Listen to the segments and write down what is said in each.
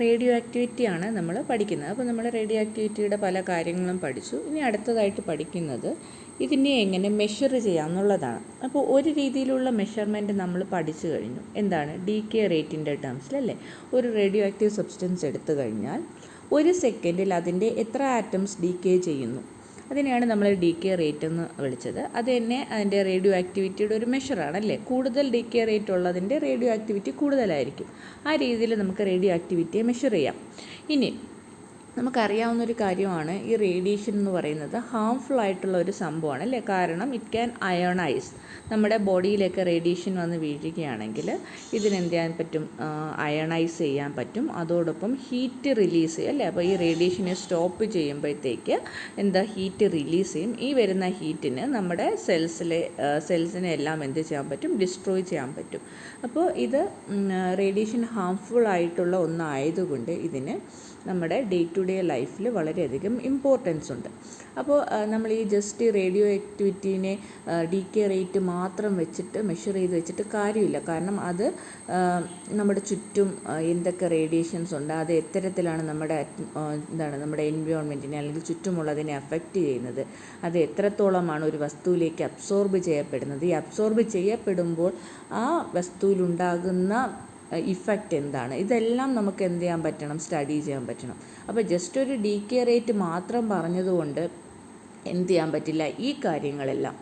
Radio ആക്ടിവിറ്റിയാണ് നമ്മൾ പഠിക്കുന്നത്. അപ്പോൾ നമ്മൾ റേഡിയോ ആക്ടിവിറ്റിയുടെ പല കാര്യങ്ങളും പഠിച്ചു. ഇനി അടുത്തതായിട്ട് പഠിക്കുന്നത് ഇതിനെ എങ്ങനെ മെഷർ ചെയ്യാം എന്നുള്ളതാണ്. അപ്പോൾ ഒരു രീതിയിലുള്ള മെഷർമെൻറ്റ് നമ്മൾ പഠിച്ചു കഴിഞ്ഞു. എന്താണ്? ഡീകേ റേറ്റിൻ്റെ ടേംസിലല്ലേ. ഒരു റേഡിയോ ആക്റ്റീവ് സബ്സ്റ്റൻസ് എടുത്തു കഴിഞ്ഞാൽ 1 സെക്കൻഡിൽ അതിൻ്റെ എത്ര ആറ്റംസ് ഡീകേ ചെയ്യുന്നു, അതിനെയാണ് നമ്മൾ ഡീകേ റേറ്റ് എന്ന് വിളിച്ചത്. അത് തന്നെ അതിൻ്റെ റേഡിയോ ആക്ടിവിറ്റിയുടെ ഒരു മെഷറാണല്ലേ. കൂടുതൽ ഡീകേ റേറ്റ് ഉള്ളതിൻ്റെ റേഡിയോ ആക്ടിവിറ്റി കൂടുതലായിരിക്കും. ആ രീതിയിൽ നമുക്ക് റേഡിയോ ആക്ടിവിറ്റിയെ മെഷർ ചെയ്യാം. ഇനി നമുക്കറിയാവുന്നൊരു കാര്യമാണ് ഈ റേഡിയേഷൻ എന്ന് പറയുന്നത് ഹാംഫുൾ ആയിട്ടുള്ള ഒരു സംഭവമാണ് അല്ലേ. കാരണം ഇറ്റ് ക്യാൻ അയോണൈസ്. നമ്മുടെ ബോഡിയിലേക്ക് റേഡിയേഷൻ വന്ന് വീഴുകയാണെങ്കിൽ ഇതിനെന്ത് ചെയ്യാൻ പറ്റും? അയണൈസ് ചെയ്യാൻ പറ്റും. അതോടൊപ്പം ഹീറ്റ് റിലീസ് ചെയ്യും അല്ലേ. അപ്പോൾ ഈ റേഡിയേഷനെ സ്റ്റോപ്പ് ചെയ്യുമ്പോഴത്തേക്ക് ഹീറ്റ് റിലീസ് ചെയ്യും. ഈ വരുന്ന ഹീറ്റിന് നമ്മുടെ സെൽസിനെ എല്ലാം എന്ത് ചെയ്യാൻ പറ്റും? ഡിസ്ട്രോയ് ചെയ്യാൻ പറ്റും. അപ്പോൾ ഇത് റേഡിയേഷൻ ഹാംഫുൾ ആയിട്ടുള്ള ഒന്നായതുകൊണ്ട് ഇതിന് നമ്മുടെ ഡേ ടു ഡേ ലൈഫിൽ വളരെയധികം ഇമ്പോർട്ടൻസ് ഉണ്ട്. അപ്പോൾ നമ്മൾ ഈ ജസ്റ്റ് റേഡിയോ ആക്ടിവിറ്റീനെ ഡീകേ റേറ്റ് മാത്രം വെച്ചിട്ട് മെഷർ ചെയ്ത് വെച്ചിട്ട് കാര്യമില്ല. കാരണം അത് നമ്മുടെ ചുറ്റും എന്തൊക്കെ റേഡിയേഷൻസ് ഉണ്ട്, അത് എത്തരത്തിലാണ് നമ്മുടെ നമ്മുടെ എൻവയോൺമെൻറ്റിനെ അല്ലെങ്കിൽ ചുറ്റുമുള്ളതിനെ അഫക്റ്റ് ചെയ്യുന്നത്, അത് എത്രത്തോളമാണ് ഒരു വസ്തുവിലേക്ക് അബ്സോർബ് ചെയ്യപ്പെടുന്നത്, ഈ അബ്സോർബ് ചെയ്യപ്പെടുമ്പോൾ ആ വസ്തുവിലുണ്ടാകുന്ന ഇഫക്റ്റ് എന്താണ്, ഇതെല്ലാം നമുക്ക് എന്ത് ചെയ്യാൻ പറ്റണം? സ്റ്റഡി ചെയ്യാൻ പറ്റണം. അപ്പോൾ ജസ്റ്റ് ഒരു ഡീകേ റേറ്റ് മാത്രം പറഞ്ഞതുകൊണ്ട് എന്ത് ചെയ്യാൻ പറ്റില്ല? ഈ കാര്യങ്ങളെല്ലാം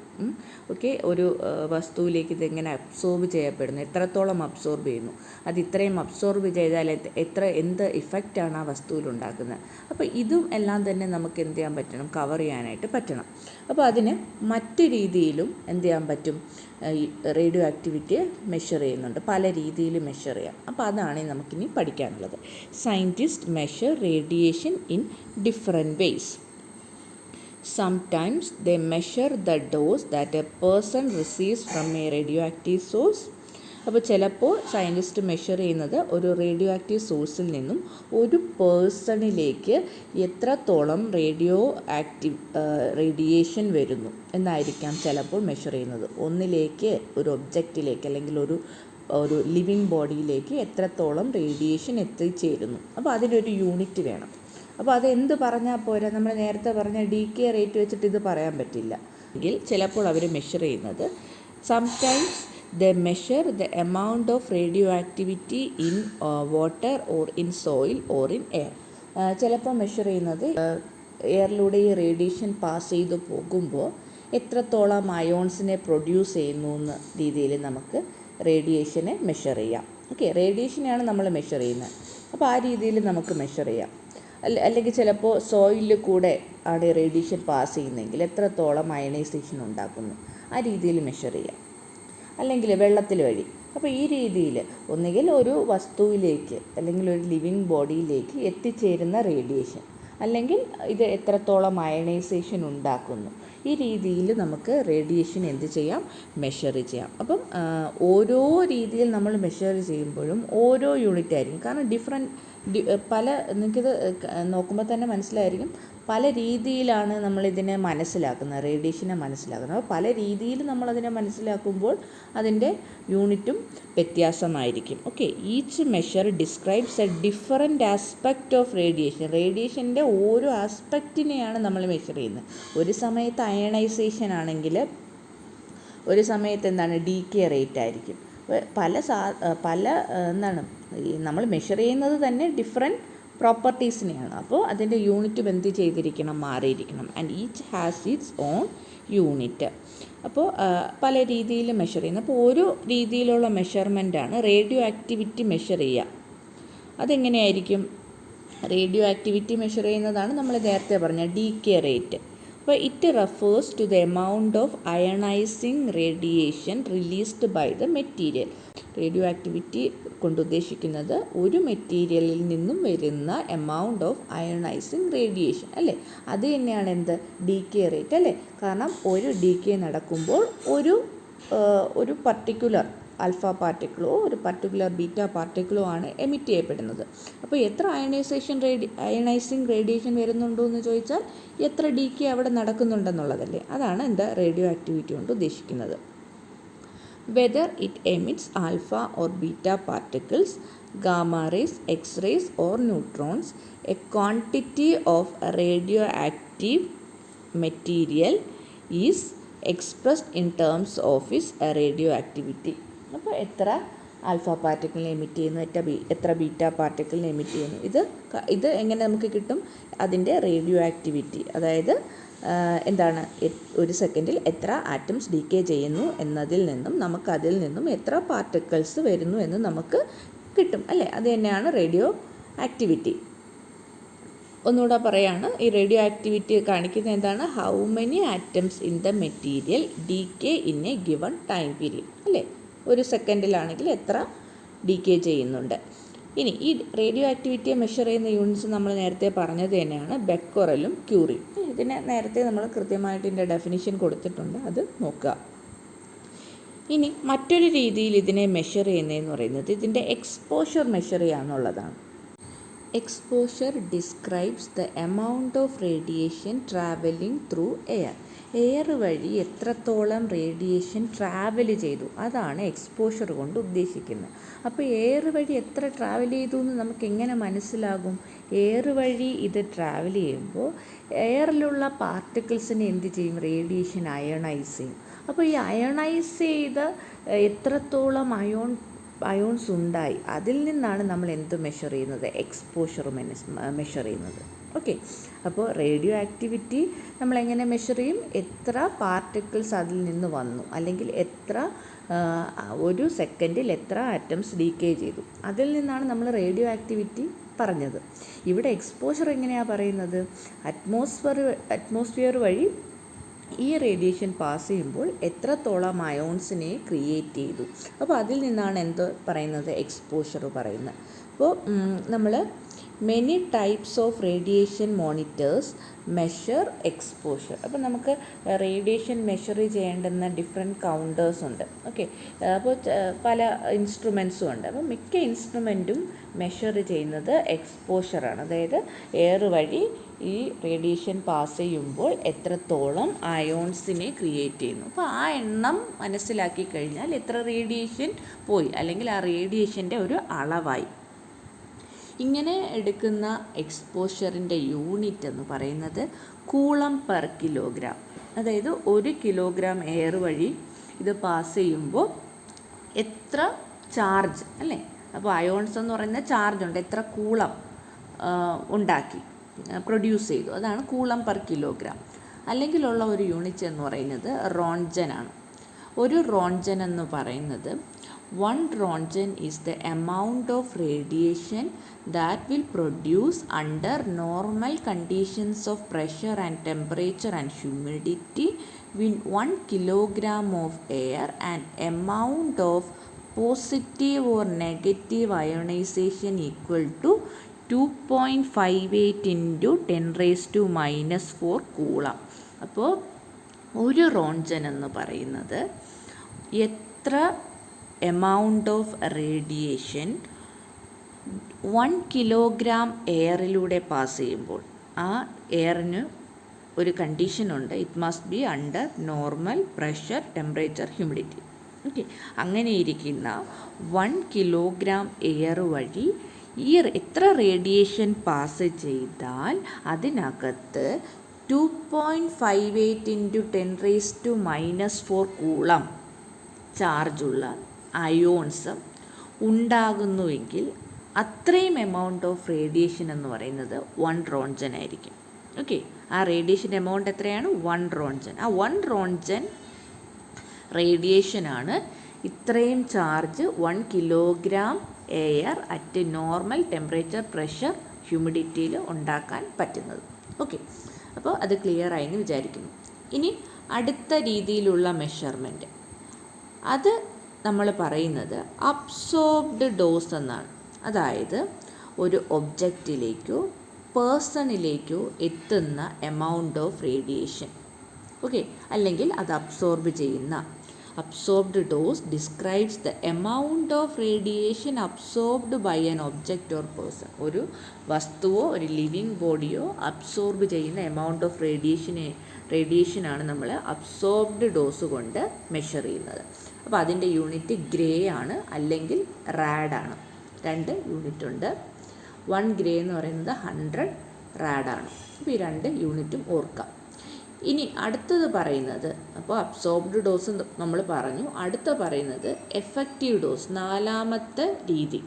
ഓക്കെ, ഒരു വസ്തുവിലേക്ക് ഇതെങ്ങനെ അബ്സോർബ് ചെയ്യപ്പെടുന്നു, എത്രത്തോളം അബ്സോർബ് ചെയ്യുന്നു, അത് ഇത്രയും അബ്സോർബ് ചെയ്താൽ എന്ത് ഇഫക്റ്റാണ് ആ വസ്തുവിലുണ്ടാക്കുന്നത്. അപ്പോൾ ഇതും എല്ലാം തന്നെ നമുക്ക് എന്ത് ചെയ്യാൻ പറ്റണം? കവർ ചെയ്യാനായിട്ട് പറ്റണം. അപ്പോൾ അതിന് മറ്റു രീതിയിലും എന്ത് ചെയ്യാൻ പറ്റും? ഈ റേഡിയോ ആക്ടിവിറ്റിയെ മെഷർ ചെയ്യുന്നുണ്ട്. പല രീതിയിൽ മെഷർ ചെയ്യാം. അപ്പോൾ അതാണ് നമുക്കിനി പഠിക്കാനുള്ളത്. Scientist measure radiation in different ways. Sometimes they measure the dose that a person receives from a radioactive source. അപ്പോൾ ചിലപ്പോൾ സയൻറ്റിസ്റ്റ് മെഷർ ചെയ്യുന്നത് ഒരു റേഡിയോ ആക്റ്റീവ് സോഴ്സിൽ നിന്നും ഒരു പേഴ്സണിലേക്ക് എത്രത്തോളം റേഡിയേഷൻ വരുന്നു എന്നായിരിക്കാം ചിലപ്പോൾ മെഷർ ചെയ്യുന്നത്. ഒന്നിലേക്ക്, ഒരു ഒബ്ജക്റ്റിലേക്ക് അല്ലെങ്കിൽ ഒരു ലിവിങ് ബോഡിയിലേക്ക് എത്രത്തോളം റേഡിയേഷൻ എത്തിച്ചേരുന്നു. അപ്പോൾ അതിനൊരു യൂണിറ്റ് വേണം. അപ്പോൾ അതെന്ത് പറഞ്ഞാൽ പോരാ, നമ്മൾ നേരത്തെ പറഞ്ഞ ഡീകേ റേറ്റ് വെച്ചിട്ട് ഇത് പറയാൻ പറ്റില്ല. എങ്കിൽ ചിലപ്പോൾ അവർ മെഷർ ചെയ്യുന്നത് sometimes the measure the amount of radio activity in water or in soil or in air. ചിലപ്പോൾ മെഷർ ചെയ്യുന്നത് എയറിലൂടെ ഈ റേഡിയേഷൻ പാസ് ചെയ്ത് പോകുമ്പോൾ എത്രത്തോളം അയോൺസിനെ പ്രൊഡ്യൂസ് ചെയ്യുന്നു എന്ന രീതിയിൽ നമുക്ക് റേഡിയേഷനെ മെഷർ ചെയ്യാം. ഓക്കെ, റേഡിയേഷനെയാണ് നമ്മൾ മെഷർ ചെയ്യുന്നത്. അപ്പോൾ ആ രീതിയിൽ നമുക്ക് മെഷർ ചെയ്യാം. അല്ലെങ്കിൽ ചിലപ്പോൾ സോയിലിൽ കൂടെ ആണ് റേഡിയേഷൻ പാസ് ചെയ്യുന്നതെങ്കിൽ എത്രത്തോളം അയണൈസേഷൻ ഉണ്ടാക്കുന്നു, ആ രീതിയിൽ മെഷർ ചെയ്യാം. അല്ലെങ്കിൽ വെള്ളത്തിൽ വഴി. അപ്പോൾ ഈ രീതിയിൽ ഒന്നുകിൽ ഒരു വസ്തുവിലേക്ക് അല്ലെങ്കിൽ ഒരു ലിവിങ് ബോഡിയിലേക്ക് എത്തിച്ചേരുന്ന റേഡിയേഷൻ, അല്ലെങ്കിൽ ഇത് എത്രത്തോളം അയണൈസേഷൻ ഉണ്ടാക്കുന്നു, ഈ രീതിയിൽ നമുക്ക് റേഡിയേഷൻ എന്ത് ചെയ്യാം? മെഷർ ചെയ്യാം. അപ്പം ഓരോ രീതിയിൽ നമ്മൾ മെഷർ ചെയ്യുമ്പോഴും ഓരോ യൂണിറ്റ് ആയിരിക്കും. കാരണം നിങ്ങൾക്കിത് നോക്കുമ്പോൾ തന്നെ മനസ്സിലായിരിക്കും, പല രീതിയിലാണ് നമ്മളിതിനെ മനസ്സിലാക്കുന്നത്, റേഡിയേഷനെ മനസ്സിലാക്കുന്നത്. അപ്പോൾ പല രീതിയിൽ നമ്മളതിനെ മനസ്സിലാക്കുമ്പോൾ അതിൻ്റെ യൂണിറ്റും വ്യത്യാസമായിരിക്കും. Okay, each measure describes a different aspect of radiation. റേഡിയേഷൻ്റെ ഓരോ ആസ്പെക്റ്റിനെയാണ് നമ്മൾ മെഷർ ചെയ്യുന്നത്. ഒരു സമയത്ത് അയണൈസേഷൻ ആണെങ്കിൽ ഒരു സമയത്ത് ഡീകേ റേറ്റ് ആയിരിക്കും. പല നമ്മൾ മെഷർ ചെയ്യുന്നത് തന്നെ ഡിഫറെൻറ്റ് പ്രോപ്പർട്ടീസിനെയാണ്. അപ്പോൾ അതിൻ്റെ യൂണിറ്റ് എന്ത് ചെയ്തിരിക്കണം? മാറിയിരിക്കണം. And each has its own unit. അപ്പോൾ പല രീതിയിൽ മെഷർ ചെയ്യുന്നത്. അപ്പോൾ ഓരോ രീതിയിലുള്ള മെഷർമെൻറ്റാണ് റേഡിയോ ആക്ടിവിറ്റി മെഷർ ചെയ്യുക. അതെങ്ങനെയായിരിക്കും? റേഡിയോ ആക്ടിവിറ്റി മെഷർ ചെയ്യുന്നതാണ് നമ്മൾ നേരത്തെ പറഞ്ഞ ഡീകേ റേറ്റ്. അപ്പോൾ it refers to the amount of ionising radiation released by the material. Radioactivity കൊണ്ട് ഉദ്ദേശിക്കുന്നത് ഒരു മെറ്റീരിയലിൽ നിന്നും വരുന്ന എമൗണ്ട് ഓഫ് അയണൈസിങ് റേഡിയേഷൻ അല്ലേ. അത് തന്നെയാണ് ഡീകേ റേറ്റ് അല്ലേ. കാരണം ഒരു ഡീകേ നടക്കുമ്പോൾ ഒരു പർട്ടിക്കുലർ ആൽഫ പാർട്ടിക്കിളോ ഒരു പർട്ടിക്കുലർ ബീറ്റ പാർട്ടിക്കിളോ ആണ് എമിറ്റ് ചെയ്യപ്പെടുന്നത്. അപ്പോൾ എത്ര അയണൈസിങ് റേഡിയേഷൻ വരുന്നുണ്ടോ എന്ന് ചോദിച്ചാൽ എത്ര ഡീകേ അവിടെ നടക്കുന്നുണ്ടെന്നുള്ളതല്ലേ. അതാണ് റേഡിയോ ആക്ടിവിറ്റി കൊണ്ട് ഉദ്ദേശിക്കുന്നത്. Whether it emits alpha or beta particles, gamma rays, X-rays or neutrons, a quantity of radioactive material is expressed in terms of its radioactivity. അപ്പോൾ എത്ര ആൽഫ പാർട്ടിക്കിളിനെ എമിറ്റ് ചെയ്യുന്നു, എത്ര ബീറ്റ പാർട്ടിക്കിളിനെ എമിറ്റ് ചെയ്യുന്നു, ഇത് എങ്ങനെ നമുക്ക് കിട്ടും? അതിൻ്റെ റേഡിയോ ആക്ടിവിറ്റി, അതായത് എന്താണ്, ഒരു സെക്കൻഡിൽ എത്ര ആറ്റംസ് ഡീക്കേ ചെയ്യുന്നു എന്നതിൽ നിന്നും നമുക്കതിൽ നിന്നും എത്ര പാർട്ടിക്കിൾസ് വരുന്നു എന്ന് നമുക്ക് കിട്ടും അല്ലേ. അത് തന്നെയാണ് റേഡിയോ ആക്ടിവിറ്റി. ഒന്നുകൂടെ പറയാണ്, ഈ റേഡിയോ ആക്ടിവിറ്റി കാണിക്കുന്നത് എന്താണ്? How many atoms in the material decay in A given time period അല്ലേ. ഒരു സെക്കൻഡിലാണെങ്കിൽ എത്ര ഡീക്കേ ചെയ്യുന്നുണ്ട്. ഇനി ഈ റേഡിയോ ആക്ടിവിറ്റിയെ മെഷർ ചെയ്യുന്ന യൂണിറ്റ്സ് നമ്മൾ നേരത്തെ പറഞ്ഞത് തന്നെയാണ് ബെക്കറലും ക്യൂറിയും. ഇതിനെ നേരത്തെ നമ്മൾ കൃത്യമായിട്ട് ഇതിൻ്റെ ഡെഫിനിഷൻ കൊടുത്തിട്ടുണ്ട്, അത് നോക്കുക. ഇനി മറ്റൊരു രീതിയിൽ ഇതിനെ മെഷർ ചെയ്യുന്നതെന്ന് പറയുന്നത് ഇതിൻ്റെ എക്സ്പോഷർ മെഷർ ചെയ്യുക എന്നുള്ളതാണ്. Exposure describes the amount of radiation travelling through air വഴി എത്രത്തോളം റേഡിയേഷൻ ട്രാവൽ ചെയ്തു, അതാണ് എക്സ്പോഷർ കൊണ്ട് ഉദ്ദേശിക്കുന്നത്. അപ്പോൾ എയർ വഴി എത്ര ട്രാവൽ ചെയ്തു എന്ന് നമുക്ക് എങ്ങനെ മനസ്സിലാകും? എയർ വഴി ഇത് ട്രാവൽ ചെയ്യുമ്പോൾ എയറിലുള്ള പാർട്ടിക്കിൾസിനെ എന്ത് ചെയ്യും? റേഡിയേഷൻ അയണൈസ് ചെയ്യും. അപ്പോൾ ഈ അയണൈസ് ചെയ്ത എത്രത്തോളം അയോൺസ് ഉണ്ടായി, അതിൽ നിന്നാണ് നമ്മൾ എന്ത് മെഷർ ചെയ്യുന്നത്? എക്സ്പോഷർ മെഷർ ചെയ്യുന്നത്. ഓക്കെ, അപ്പോൾ റേഡിയോ ആക്ടിവിറ്റി നമ്മളെങ്ങനെ മെഷർ ചെയ്യും? എത്ര പാർട്ടിക്കിൾസ് അതിൽ നിന്ന് വന്നു, അല്ലെങ്കിൽ ഒരു സെക്കൻഡിൽ എത്ര ആറ്റംസ് ഡീക്കേ ചെയ്തു, അതിൽ നിന്നാണ് നമ്മൾ റേഡിയോ ആക്ടിവിറ്റി പറഞ്ഞത്. ഇവിടെ എക്സ്പോഷർ എങ്ങനെയാണ് പറയുന്നത്? അറ്റ്മോസ്ഫിയർ വഴി ഈ റേഡിയേഷൻ പാസ് ചെയ്യുമ്പോൾ എത്രത്തോളം അയോൺസിനെ ക്രിയേറ്റ് ചെയ്തു, അപ്പോൾ അതിൽ നിന്നാണ് എന്ത് പറയുന്നത്? എക്സ്പോഷർ പറയുന്നത്. അപ്പോൾ നമ്മൾ many types of radiation monitors measure exposure. അപ്പോൾ നമുക്ക് റേഡിയേഷൻ മെഷർ ചെയ്യേണ്ടുന്ന ഡിഫറെൻറ്റ് കൗണ്ടേഴ്സ് ഉണ്ട്. ഓക്കെ, അപ്പോൾ പല ഇൻസ്ട്രുമെൻസും ഉണ്ട്. അപ്പോൾ മിക്ക ഇൻസ്ട്രുമെൻറ്റും മെഷർ ചെയ്യുന്നത് എക്സ്പോഷറാണ്, അതായത് എയർ വഴി ഈ റേഡിയേഷൻ പാസ് ചെയ്യുമ്പോൾ എത്രത്തോളം അയോൺസിനെ ക്രിയേറ്റ് ചെയ്യുന്നു. അപ്പോൾ ആ എണ്ണം മനസ്സിലാക്കി കഴിഞ്ഞാൽ എത്ര റേഡിയേഷൻ പോയി, അല്ലെങ്കിൽ ആ റേഡിയേഷൻ്റെ ഒരു അളവായി. ഇങ്ങനെ എടുക്കുന്ന എക്സ്പോഷറിൻ്റെ യൂണിറ്റ് എന്ന് പറയുന്നത് കൂളം പെർ കിലോഗ്രാം. അതായത് 1 കിലോഗ്രാം എയർ വഴി ഇത് പാസ് ചെയ്യുമ്പോൾ എത്ര ചാർജ് അല്ലേ. അപ്പോൾ അയോൺസ് എന്ന് പറയുന്ന ചാർജ് ഉണ്ട്, എത്ര കൂളം ഉണ്ടാക്കി പ്രൊഡ്യൂസ് ചെയ്തു, അതാണ് കൂളം പെർ കിലോഗ്രാം. അല്ലെങ്കിലുള്ള ഒരു യൂണിറ്റ് എന്ന് പറയുന്നത് റോൺജനാണ്. ഒരു റോൺജൻ എന്ന് പറയുന്നത് 1 Rontgen is the amount of radiation that will produce under normal conditions of pressure and temperature and humidity with 1 kilogram of air and amount of positive or negative ionization equal to 2.58 into 10 raised to minus 4 coulomb. അപ്പോൾ ഒരു roentgen എന്ന് പറയുന്നത് എത്ര amount of radiation 1 kilogram എയറിലൂടെ pass ചെയ്യുമ്പോൾ, ആ എയറിന് ഒരു കണ്ടീഷനുണ്ട്, it must be under normal pressure, temperature, humidity. Okay, അങ്ങനെ ഇരിക്കുന്ന 1 കിലോഗ്രാം എയർ വഴി ഈ എത്ര റേഡിയേഷൻ പാസ് ചെയ്താൽ അതിനകത്ത് 2.58 into 10 raised to minus 4 coulomb ചാർജുള്ള അയോൺസ് ഉണ്ടാകുന്നുവെങ്കിൽ അത്രയും എമൗണ്ട് ഓഫ് റേഡിയേഷൻ എന്ന് പറയുന്നത് 1 റോൺജൻ ആയിരിക്കും. ഓക്കെ, ആ റേഡിയേഷൻ എമൗണ്ട് എത്രയാണ്? 1 റോൺജൻ. ആ 1 റോൺജൻ റേഡിയേഷനാണ് ഇത്രയും charge 1 kilogram air at normal temperature, pressure, ഹ്യൂമിഡിറ്റിയിൽ ഉണ്ടാക്കാൻ പറ്റുന്നത്. ഓക്കെ, അപ്പോൾ അത് ക്ലിയർ ആയെന്ന് വിചാരിക്കുന്നു. ഇനി അടുത്ത രീതിയിലുള്ള മെഷർമെൻറ്റ്, അത് നമ്മൾ പറയുന്നത് അബ്സോർബ്ഡ് ഡോസ് എന്നാണ്. അതായത് ഒരു ഒബ്ജക്റ്റിലേക്കോ പേഴ്സണിലേക്കോ എത്തുന്ന എമൗണ്ട് ഓഫ് റേഡിയേഷൻ. ഓക്കെ, അല്ലെങ്കിൽ അത് അബ്സോർബ് ചെയ്യുന്ന absorbed dose describes the amount of radiation absorbed by an object or person. ഒരു വസ്തുവോ ഒരു ലിവിങ് ബോഡിയോ അബ്സോർബ് ചെയ്യുന്ന എമൗണ്ട് ഓഫ് റേഡിയേഷനാണ് നമ്മൾ അബ്സോർബ്ഡ് ഡോസ് കൊണ്ട് മെഷർ ചെയ്യുന്നത്. അപ്പോൾ അതിൻ്റെ യൂണിറ്റ് ഗ്രേ ആണ്, അല്ലെങ്കിൽ റാഡാണ്. 2 യൂണിറ്റ് ഉണ്ട്. 1 ഗ്രേ എന്ന് പറയുന്നത് 100 റാഡാണ്. അപ്പോൾ ഈ 2 യൂണിറ്റും ഓർക്കാം. ഇനി അടുത്തത് പറയുന്നത്, അപ്പോൾ അബ്സോർബ്ഡ് ഡോസ് നമ്മൾ പറഞ്ഞു. അടുത്ത പറയുന്നത് എഫക്റ്റീവ് ഡോസ്, 4ാമത്തെ രീതി.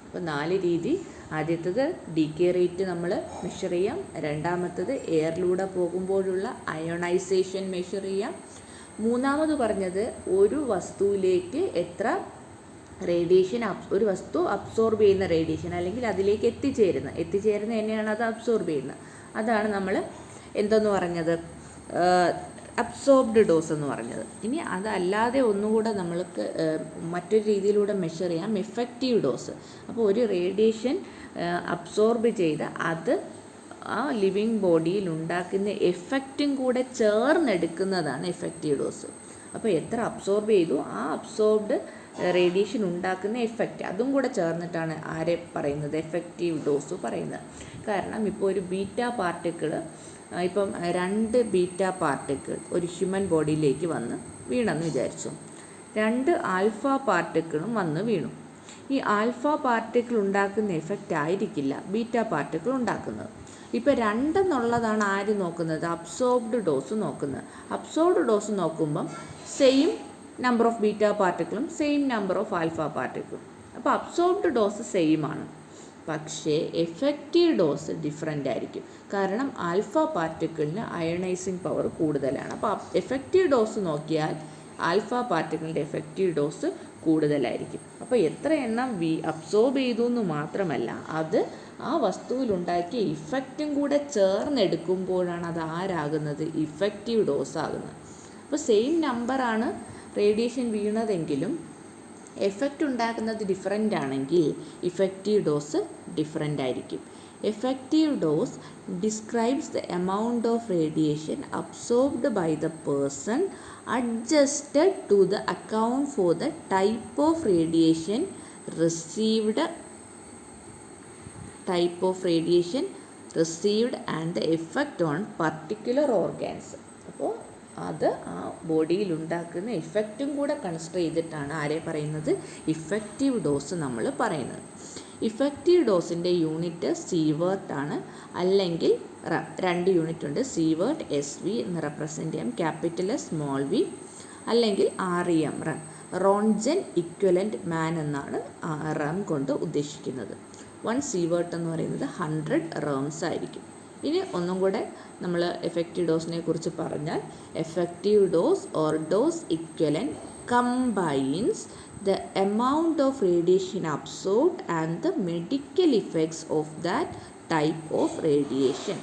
അപ്പോൾ 4 രീതി. ആദ്യത്തേത് ഡീകെ റേറ്റ് നമ്മൾ മെഷർ ചെയ്യാം. രണ്ടാമത്തത് എയറിലൂടെ പോകുമ്പോഴുള്ള അയോണൈസേഷൻ മെഷർ ചെയ്യാം. മൂന്നാമത് പറഞ്ഞത് ഒരു വസ്തുവിലേക്ക് എത്ര റേഡിയേഷൻ, ഒരു വസ്തു അബ്സോർബ് ചെയ്യുന്ന റേഡിയേഷൻ അല്ലെങ്കിൽ അതിലേക്ക് എത്തിച്ചേരുന്ന തന്നെയാണ് അത് അബ്സോർബ് ചെയ്യുന്നത്. അതാണ് നമ്മൾ എന്തെന്ന് പറഞ്ഞത്, അബ്സോർബ്ഡ് ഡോസ് എന്ന് പറഞ്ഞത്. ഇനി അതല്ലാതെ ഒന്നുകൂടെ നമ്മൾക്ക് മറ്റൊരു രീതിയിലൂടെ മെഷർ ചെയ്യാം, എഫക്റ്റീവ് ഡോസ്. അപ്പോൾ ഒരു റേഡിയേഷൻ അബ്സോർബ് ചെയ്ത് അത് ആ ലിവിങ് ബോഡിയിൽ ഉണ്ടാക്കുന്ന എഫക്റ്റും കൂടെ ചേർന്നെടുക്കുന്നതാണ് എഫക്റ്റീവ് ഡോസ്. അപ്പോൾ എത്ര അബ്സോർബ് ചെയ്തു, ആ അബ്സോർബ്ഡ് റേഡിയേഷൻ ഉണ്ടാക്കുന്ന എഫക്റ്റ് അതും കൂടെ ചേർന്നിട്ടാണ് ആരെ പറയുന്നത്, എഫക്റ്റീവ് ഡോസ് പറയുന്നത്. കാരണം ഇപ്പോൾ ഒരു ബീറ്റ പാർട്ടിക്കിൾ, ഇപ്പം 2 ബീറ്റ പാർട്ടിക്കിൾ ഒരു ഹ്യൂമൻ ബോഡിയിലേക്ക് വന്ന് വീണെന്ന് വിചാരിച്ചു. 2 ആൽഫ പാർട്ടിക്കിളും വന്ന് വീണു. ഈ ആൽഫ പാർട്ടിക്കിൾ ഉണ്ടാക്കുന്ന എഫക്റ്റ് ആയിരിക്കില്ല ബീറ്റ പാർട്ടിക്കിൾ ഉണ്ടാക്കുന്നത്. ഇപ്പോൾ 2 എന്നുള്ളതാണ് ആര് നോക്കുന്നത്, അബ്സോർബ്ഡ് ഡോസ് നോക്കുന്നത്. അബ്സോർബ്ഡ് ഡോസ് നോക്കുമ്പം സെയിം നമ്പർ ഓഫ് ബീറ്റ പാർട്ടിക്കിളും സെയിം നമ്പർ ഓഫ് ആൽഫ പാർട്ടിക്കിളും. അപ്പോൾ അബ്സോർബ്ഡ് ഡോസ് സെയിം ആണ്. പക്ഷേ എഫക്റ്റീവ് ഡോസ് ഡിഫറെൻ്റ് ആയിരിക്കും. കാരണം ആൽഫ പാർട്ടിക്കിളിന് അയണൈസിങ് പവർ കൂടുതലാണ്. അപ്പോൾ എഫക്റ്റീവ് ഡോസ് നോക്കിയാൽ ആൽഫ പാർട്ടിക്കിളിൻ്റെ എഫക്റ്റീവ് ഡോസ് കൂടുതലായിരിക്കും. അപ്പോൾ എത്ര എണ്ണം അബ്സോർബ് ചെയ്തു എന്ന് മാത്രമല്ല, അത് ആ വസ്തുവിലുണ്ടാക്കിയ ഇഫക്റ്റും കൂടെ ചേർന്നെടുക്കുമ്പോഴാണ് അത് ആരാകുന്നത്, ഇഫക്റ്റീവ് ഡോസ് ആകുന്നത്. അപ്പോൾ സെയിം നമ്പറാണ് റേഡിയേഷൻ വീണതെങ്കിലും എഫക്റ്റ് ഉണ്ടാക്കുന്നത് ഡിഫറെൻ്റ് ആണെങ്കിൽ ഇഫക്റ്റീവ് ഡോസ് ഡിഫറെൻ്റ് ആയിരിക്കും. Effective dose describes the amount of radiation absorbed by the person adjusted to the account for the type of radiation received and the effect on particular organs. അപ്പോൾ അത് ആ ബോഡിയിൽ ഉണ്ടാക്കുന്ന ഇഫക്റ്റും കൂടെ consider ചെയ്തിട്ടാണ് ആരെ പറയുന്നത്, ഇഫക്റ്റീവ് ഡോസ് നമ്മൾ പറയുന്നത്. ഇഫക്റ്റീവ് ഡോസിൻ്റെ യൂണിറ്റ് സീവേർട്ട് ആണ്, അല്ലെങ്കിൽ 2 യൂണിറ്റ് ഉണ്ട്. സീവേർട്ട് SV എന്ന് റെപ്രസെൻ്റ് ചെയ്യാം, ക്യാപിറ്റൽ S സ്മോൾ v, അല്ലെങ്കിൽ REM റോൺജൻ ഇക്വലൻ്റ് മാൻ എന്നാണ് റം കൊണ്ട് ഉദ്ദേശിക്കുന്നത്. 1 സീവേർട്ട് എന്ന് പറയുന്നത് 100 റേംസ് ആയിരിക്കും. ഇനി ഒന്നും കൂടെ നമ്മൾ എഫക്റ്റീവ് ഡോസിനെ കുറിച്ച് പറഞ്ഞാൽ, effective dose or dose equivalent combines the amount of radiation absorbed and the medical effects of that type of radiation.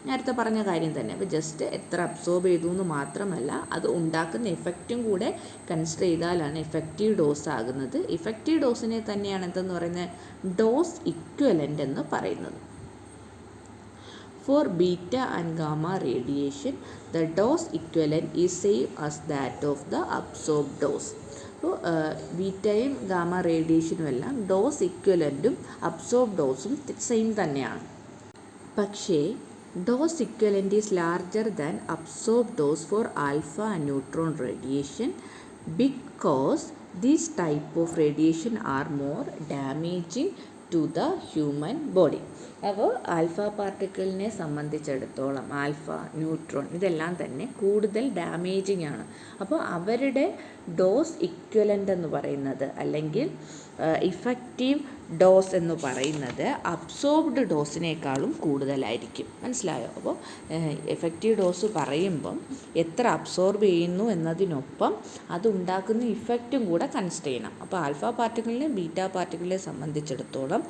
നേരത്തെ പറഞ്ഞ കാര്യം തന്നെ. അപ്പോൾ ജസ്റ്റ് എത്ര അബ്സോർബ് ചെയ്തു എന്ന് മാത്രമല്ല, അത് ഉണ്ടാക്കുന്ന എഫക്റ്റും കൂടെ കൺസിഡർ ചെയ്താലാണ് എഫക്റ്റീവ് ഡോസ് ആകുന്നത്. ഇഫക്റ്റീവ് ഡോസിനെ തന്നെയാണ് എന്തെന്ന് പറയുന്നത്, ഡോസ് ഇക്വലൻ്റ് എന്ന് പറയുന്നത്. For beta and gamma radiation, the dose equivalent is same as that of the absorbed dose. അപ്പോൾ ബീറ്റയും ഗാമ റേഡിയേഷനും എല്ലാം ഡോസ് ഇക്വലൻറ്റും അബ്സോർബ് ഡോസും സെയിം തന്നെയാണ്. പക്ഷേ dose equivalent is larger than absorb dose for alpha and neutron radiation because these type of radiation are more damaging to the human body. അപ്പോൾ alpha പാർട്ടിക്കിളിനെ സംബന്ധിച്ചിടത്തോളം ആൽഫ, ന്യൂട്രോൺ ഇതെല്ലാം തന്നെ കൂടുതൽ ഡാമേജിങ് ആണ്. അപ്പോൾ അവരുടെ ഡോസ് ഇക്വലൻ്റ് എന്ന് പറയുന്നത്, അല്ലെങ്കിൽ ഇഫക്റ്റീവ് ഡോസ് എന്ന് പറയുന്നത് അബ്സോർബ്ഡ് ഡോസിനേക്കാളും കൂടുതലായിരിക്കും. മനസ്സിലായോ? അപ്പോൾ എഫക്റ്റീവ് ഡോസ് പറയുമ്പം എത്ര അബ്സോർബ് ചെയ്യുന്നു എന്നതിനൊപ്പം അതുണ്ടാക്കുന്ന ഇഫക്റ്റും കൂടെ കൺസിഡർ ചെയ്യണം. അപ്പോൾ ആൽഫ പാർട്ടിക്കിളിനെ ബീറ്റ പാർട്ടിക്കിളിനെ സംബന്ധിച്ചിടത്തോളം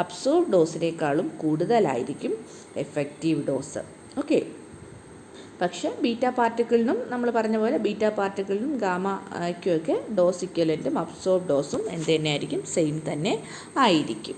അബ്സോർബ് ഡോസിനേക്കാളും കൂടുതലായിരിക്കും എഫക്റ്റീവ് ഡോസ്. ഓക്കെ. പക്ഷേ ബീറ്റ പാർട്ടിക്കിളിനും നമ്മൾ പറഞ്ഞ പോലെ ബീറ്റ പാർട്ടിക്കിളിനും ഗാമയ്ക്കുമൊക്കെ ഡോസ് ഇക്വലൻറ്റും അബ്സോർബ് ഡോസും എന്ത് തന്നെയായിരിക്കും, സെയിം തന്നെ ആയിരിക്കും.